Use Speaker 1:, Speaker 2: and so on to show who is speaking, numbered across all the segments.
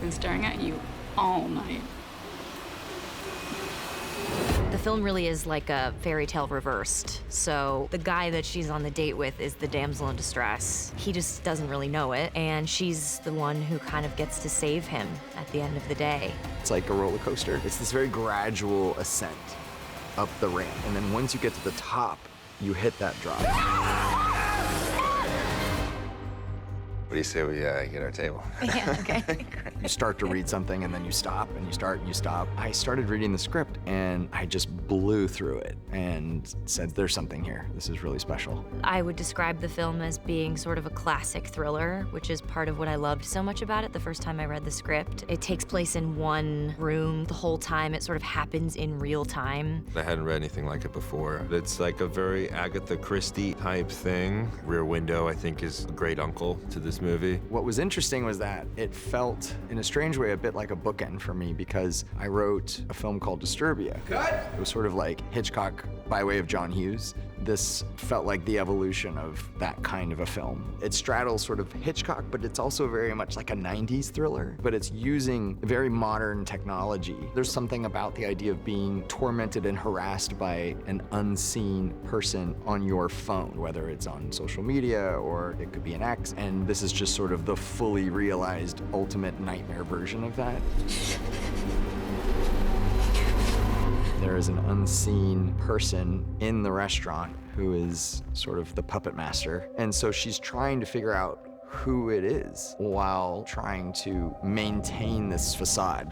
Speaker 1: been staring at you all night.
Speaker 2: The film really is like a fairy tale reversed. So the guy that she's on the date with is the damsel in distress. He just doesn't really know it, and she's the one who kind of gets to save him at the end of the day.
Speaker 3: It's like a roller coaster. It's this very gradual ascent up the ramp, and then once you get to the top, you hit that drop.
Speaker 4: What do you say we get our table?
Speaker 2: Yeah, okay.
Speaker 3: You start to read something, and then you stop, and you start, and you stop. I started reading the script, and I just blew through it and said, there's something here. This is really special.
Speaker 2: I would describe the film as being sort of a classic thriller, which is part of what I loved so much about it the first time I read the script. It takes place in one room the whole time. It sort of happens in real time.
Speaker 4: I hadn't read anything like it before. It's like a very Agatha Christie type thing. Rear Window, I think, is a great uncle to this movie.
Speaker 3: What was interesting was that it felt, in a strange way, a bit like a bookend for me, because I wrote a film called Disturbia. Cut! It was sort of like Hitchcock by way of John Hughes. This felt like the evolution of that kind of a film. It straddles sort of Hitchcock, but it's also very much like a 90s thriller, but it's using very modern technology. There's something about the idea of being tormented and harassed by an unseen person on your phone, whether it's on social media or it could be an ex, and this is just sort of the fully realized ultimate nightmare version of that. There is an unseen person in the restaurant who is sort of the puppet master. And so she's trying to figure out who it is while trying to maintain this facade.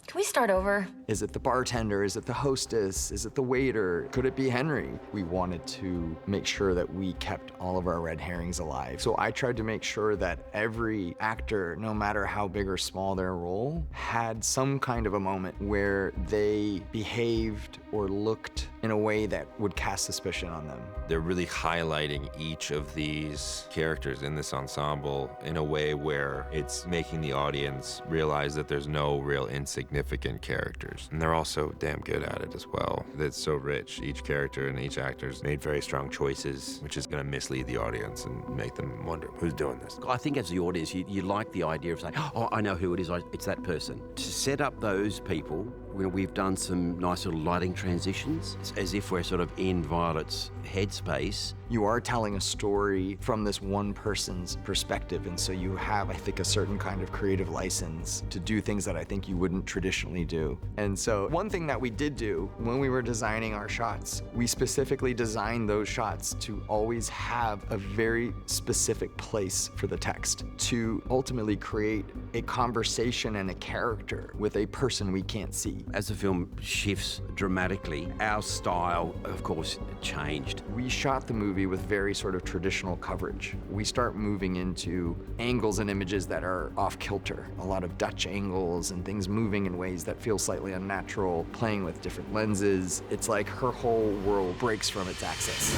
Speaker 2: Can we start over?
Speaker 3: Is it the bartender? Is it the hostess? Is it the waiter? Could it be Henry? We wanted to make sure that we kept all of our red herrings alive. So I tried to make sure that every actor, no matter how big or small their role, had some kind of a moment where they behaved or looked in a way that would cast suspicion on them.
Speaker 4: They're really highlighting each of these characters in this ensemble in a way where it's making the audience realize that there's no real insignificant characters. And they're also damn good at it as well. It's so rich. Each character and each actor's made very strong choices, which is gonna mislead the audience and make them wonder, who's doing this?
Speaker 5: I think as the audience, you like the idea of saying, oh, I know who it is, it's that person. To set up those people, we've done some nice little lighting transitions. It's as if we're sort of in Violet's headspace.
Speaker 3: You are telling a story from this one person's perspective, and so you have, I think, a certain kind of creative license to do things that I think you wouldn't traditionally do. And so one thing that we did do when we were designing our shots, we specifically designed those shots to always have a very specific place for the text, to ultimately create a conversation and a character with a person we can't see.
Speaker 5: As the film shifts dramatically, our style, of course, changed.
Speaker 3: We shot the movie with very sort of traditional coverage. We start moving into angles and images that are off kilter. A lot of Dutch angles and things moving in ways that feel slightly unnatural, playing with different lenses. It's like her whole world breaks from its axis.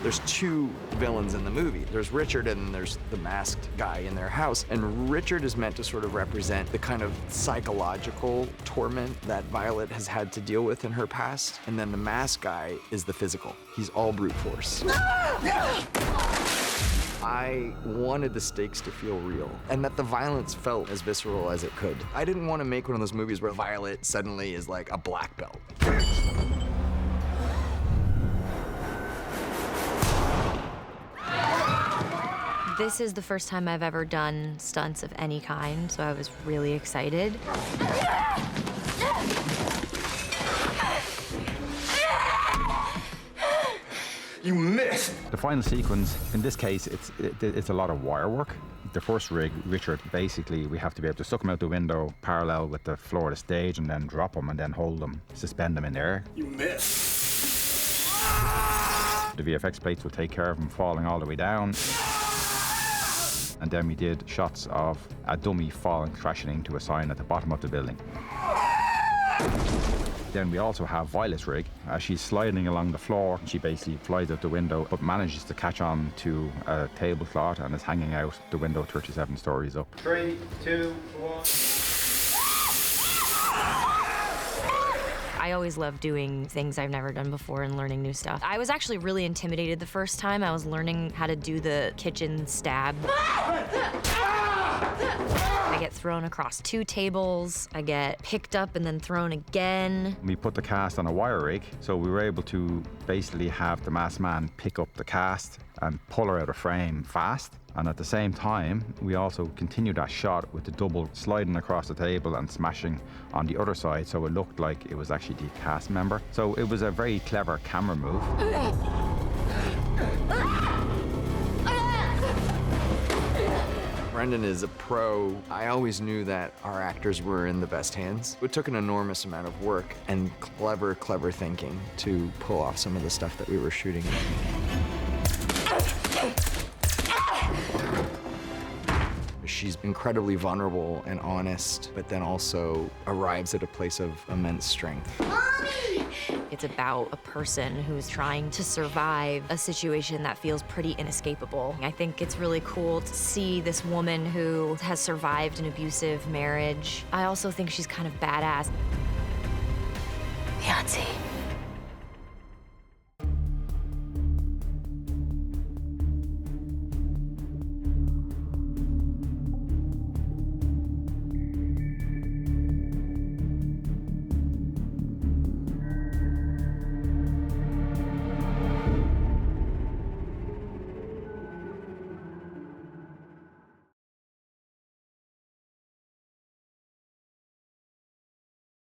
Speaker 3: There's two villains in the movie. There's Richard and there's the masked guy in their house. And Richard is meant to sort of represent the kind of psychological torment that Violet has had to deal with in her past. And then the masked guy is the physical. He's all brute force. I wanted the stakes to feel real and that the violence felt as visceral as it could. I didn't want to make one of those movies where Violet suddenly is like a black belt.
Speaker 2: This is the first time I've ever done stunts of any kind, so I was really excited.
Speaker 4: You missed!
Speaker 6: The final sequence, in this case, it's a lot of wire work. The first rig, Richard, basically we have to be able to suck him out the window parallel with the floor of the stage and then drop him and then hold him, suspend him in air.
Speaker 4: You missed!
Speaker 6: The VFX plates will take care of him falling all the way down. And then we did shots of a dummy falling, crashing into a sign at the bottom of the building. Then we also have Violet's rig. As she's sliding along the floor, she basically flies out the window, but manages to catch on to a tablecloth and is hanging out the window 37 stories up.
Speaker 7: 3, 2, 1.
Speaker 2: I always love doing things I've never done before and learning new stuff. I was actually really intimidated the first time. I was learning how to do the kitchen stab. I get thrown across 2 tables. I get picked up and then thrown again.
Speaker 6: We put the cast on a wire rig, so we were able to basically have the masked man pick up the cast and pull her out of frame fast. And at the same time, we also continued that shot with the double sliding across the table and smashing on the other side, so it looked like it was actually the cast member. So it was a very clever camera move.
Speaker 3: Brendan is a pro. I always knew that our actors were in the best hands. It took an enormous amount of work and clever thinking to pull off some of the stuff that we were shooting. She's incredibly vulnerable and honest, but then also arrives at a place of immense strength.
Speaker 2: Mommy! It's about a person who's trying to survive a situation that feels pretty inescapable. I think it's really cool to see this woman who has survived an abusive marriage. I also think she's kind of badass. Beyonce.